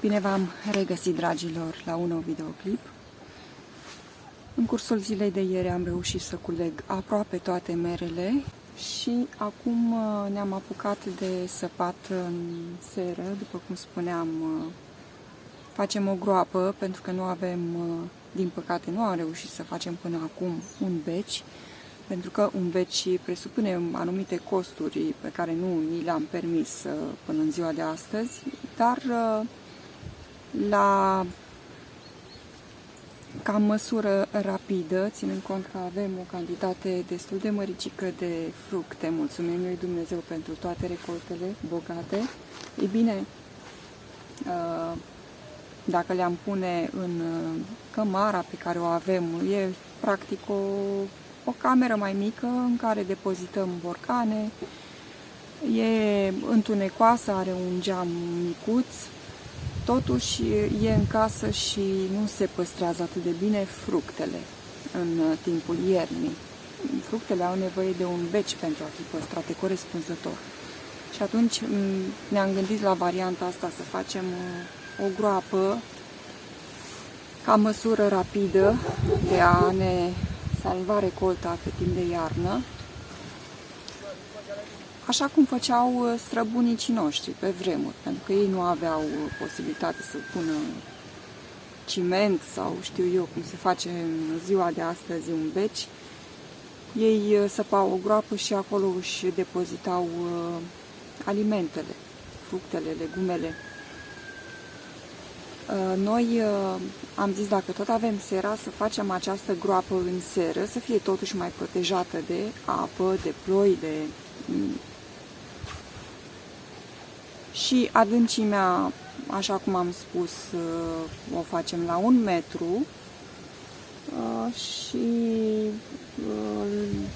Bine v-am regăsit, dragilor, la un nou videoclip. În cursul zilei de ieri am reușit să culeg aproape toate merele și acum ne-am apucat de săpat în seră. După cum spuneam, facem o groapă pentru că nu avem, din păcate, nu am reușit să facem până acum un beci, pentru că un beci presupune anumite costuri pe care nu ni le-am permis până în ziua de astăzi, dar ca măsură rapidă, ținând cont că avem o cantitate destul de măricică de fructe, mulțumim lui Dumnezeu pentru toate recoltele bogate, e bine, dacă le-am pune în cămara pe care o avem, e practic o cameră mai mică în care depozităm borcane, e întunecoasă, are un geam micuț, totuși e în casă și nu se păstrează atât de bine fructele în timpul iernii. Fructele au nevoie de un beci pentru a fi păstrate corespunzător. Și atunci ne-am gândit la varianta asta, să facem o groapă ca măsură rapidă de a ne salva recolta pe timp de iarnă, așa cum făceau străbunicii noștri pe vremuri, pentru că ei nu aveau posibilitate să pună ciment sau știu eu cum se face în ziua de astăzi un beci. Ei săpau o groapă și acolo își depozitau alimentele, fructele, legumele. Noi am zis, dacă tot avem sera, să facem această groapă în seră, să fie totuși mai protejată de apă, de ploi, Și adâncimea, așa cum am spus, o facem la 1 metru și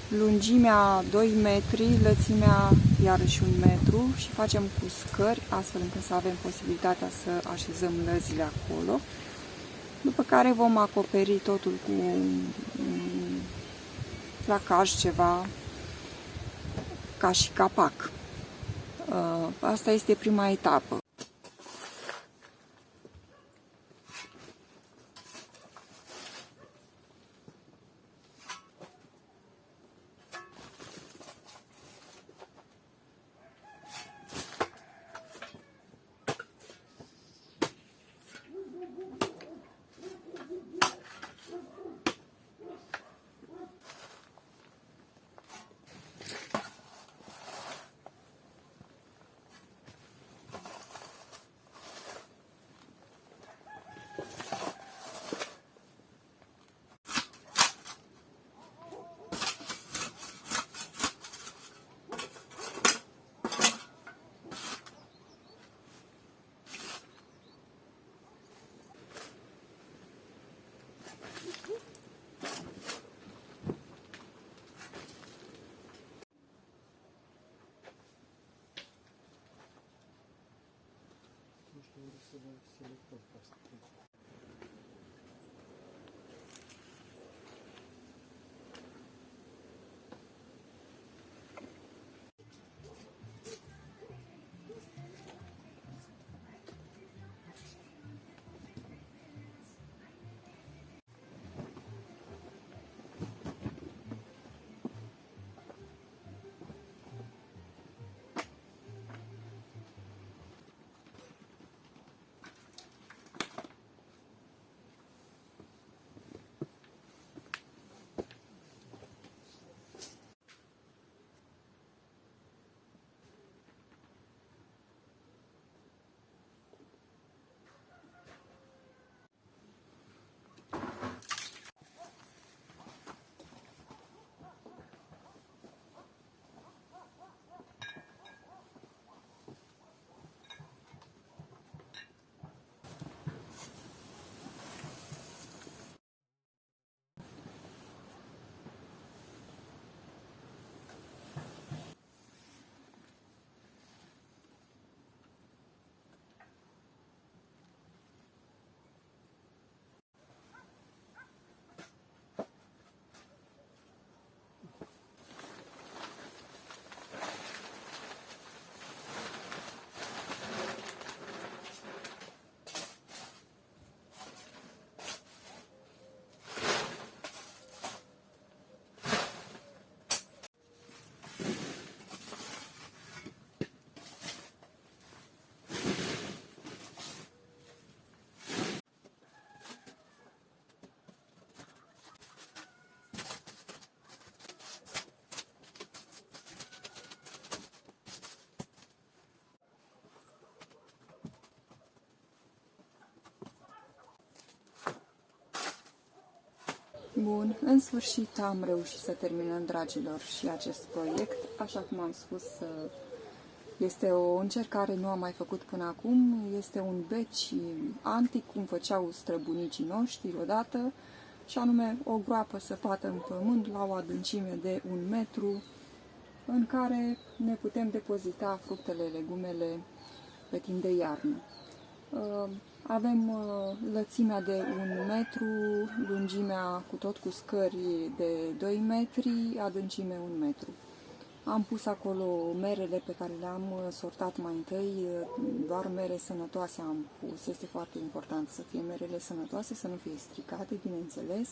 lungimea 2 metri, lățimea iarăși 1 metru și facem cu scări, astfel încât să avem posibilitatea să așezăm lăzile acolo. După care vom acoperi totul cu un placaj, ceva ca și capac. Asta este prima etapă. Bun, în sfârșit am reușit să terminăm, dragilor, și acest proiect. Așa cum am spus, este o încercare nu am mai făcut până acum. Este un beci antic, cum făceau străbunicii noștri odată, și anume o groapă săpată în pământ la o adâncime de 1 metru, în care ne putem depozita fructele, legumele pe timp de iarnă. Avem lățimea de 1 metru, lungimea cu scări de 2 metri, adâncime 1 metru. Am pus acolo merele pe care le-am sortat mai întâi, doar mere sănătoase am pus. Este foarte important să fie merele sănătoase, să nu fie stricate, bineînțeles.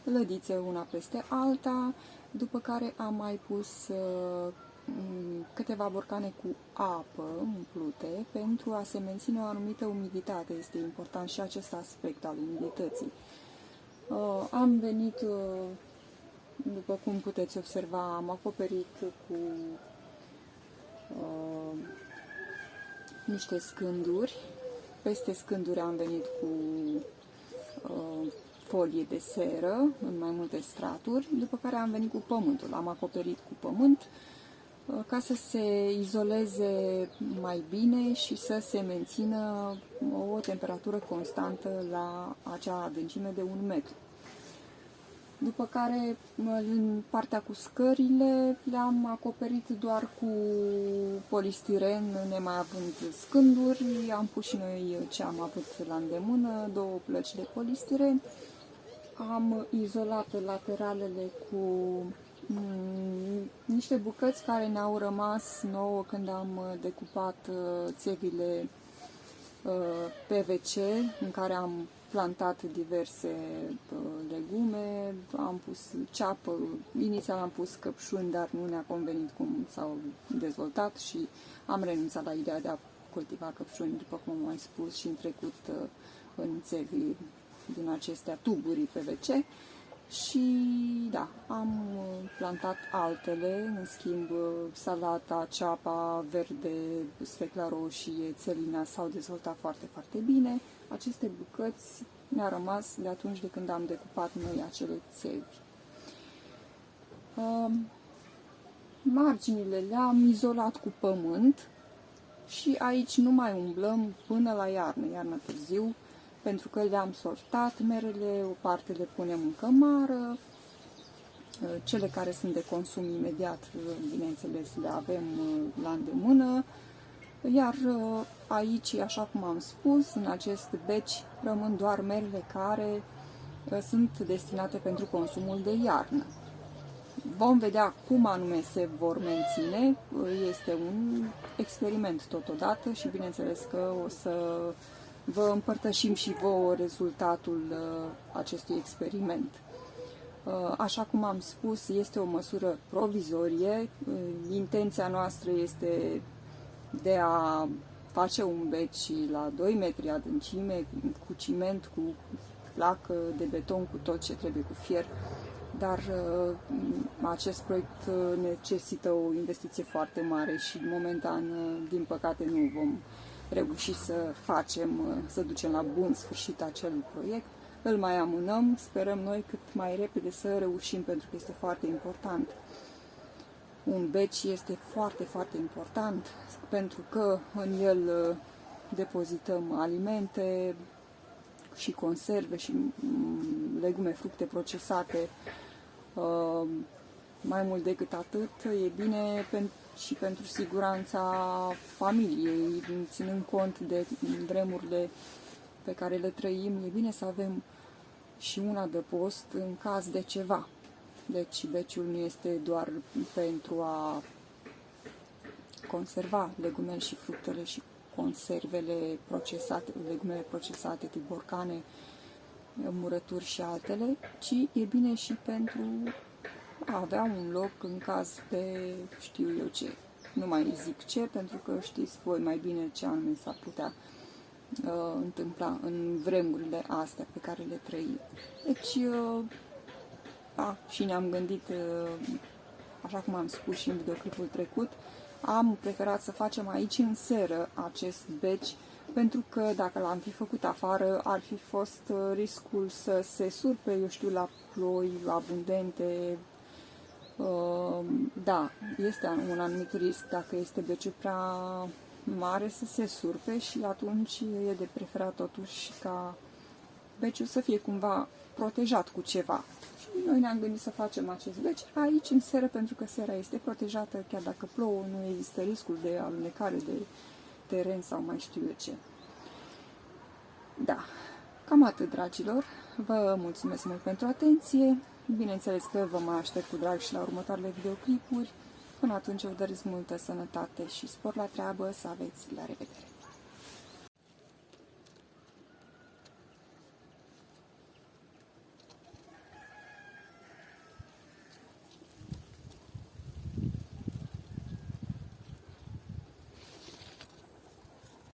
Lădițe una peste alta, după care am mai pus câteva borcane cu apă umplute pentru a se menține o anumită umiditate. Este important și acest aspect al umidității. Am venit, după cum puteți observa, am acoperit cu niște scânduri. Peste scânduri am venit cu folie de seră în mai multe straturi, după care am venit cu pământul. Am acoperit cu pământ ca să se izoleze mai bine și să se mențină o temperatură constantă la acea adâncime de 1 metru. După care, în partea cu scările, le-am acoperit doar cu polistiren, nemai având scânduri. Am pus și noi ce am avut la îndemână, 2 plăci de polistiren. Am izolat lateralele cu niște bucăți care ne-au rămas nouă când am decupat țevile PVC, în care am plantat diverse legume, am pus ceapă, inițial am pus căpșuni, dar nu ne-a convenit cum s-au dezvoltat și am renunțat la ideea de a cultiva căpșuni, după cum am mai spus, și în trecut în țevi din acestea tuburi PVC. Și da, am plantat altele, în schimb salata, ceapa verde, sfecla roșie, țelina s-au dezvoltat foarte, foarte bine. Aceste bucăți ne-a rămas de atunci de când am decupat noi acele țevi. Marginile le-am izolat cu pământ și aici nu mai umblăm până la iarnă târziu, pentru că le-am sortat merele, o parte le punem în cămară, cele care sunt de consum imediat, bineînțeles, le avem la îndemână, iar aici, așa cum am spus, în acest beci rămân doar merele care sunt destinate pentru consumul de iarnă. Vom vedea cum anume se vor menține, este un experiment totodată și bineînțeles că o să vă împărtășim și vouă rezultatul acestui experiment. Așa cum am spus, este o măsură provizorie. Intenția noastră este de a face un beci la 2 metri adâncime, cu ciment, cu placă de beton, cu tot ce trebuie, cu fier. Dar acest proiect necesită o investiție foarte mare și momentan, din păcate, nu vom reuși să ducem la bun sfârșit acel proiect. Îl mai amânăm, sperăm noi cât mai repede să reușim, pentru că este foarte important. Un beci este foarte, foarte important, pentru că în el depozităm alimente și conserve și legume, fructe procesate. Mai mult decât atât, e bine și pentru siguranța familiei, ținând cont de vremurile pe care le trăim, e bine să avem și un adăpost în caz de ceva. Deci beciul nu este doar pentru a conserva legumele și fructele și conservele procesate, legumele procesate, tip borcane, murături și altele, ci e bine și pentru a avea un loc în caz de știu eu ce. Nu mai zic ce, pentru că știți voi mai bine ce anume s-ar putea întâmpla în vremurile astea pe care le trăim. Deci, și ne-am gândit, așa cum am spus și în videoclipul trecut, am preferat să facem aici în seră acest beci, pentru că dacă l-am fi făcut afară, ar fi fost riscul să se surpe, eu știu, la ploi abundente. Da, este un anumit risc dacă este beciul prea mare să se surpe și atunci e de preferat totuși ca beciul să fie cumva protejat cu ceva. Și noi ne-am gândit să facem acest beci aici în seră, pentru că sera este protejată, chiar dacă plouă, nu există riscul de alunecare de teren sau mai știu eu ce. Da, cam atât, dragilor. Vă mulțumesc mult pentru atenție. Bineînțeles că vă mai aștept cu drag și la următoarele videoclipuri. Până atunci vă doresc multă sănătate și spor la treabă. Să aveți la revedere!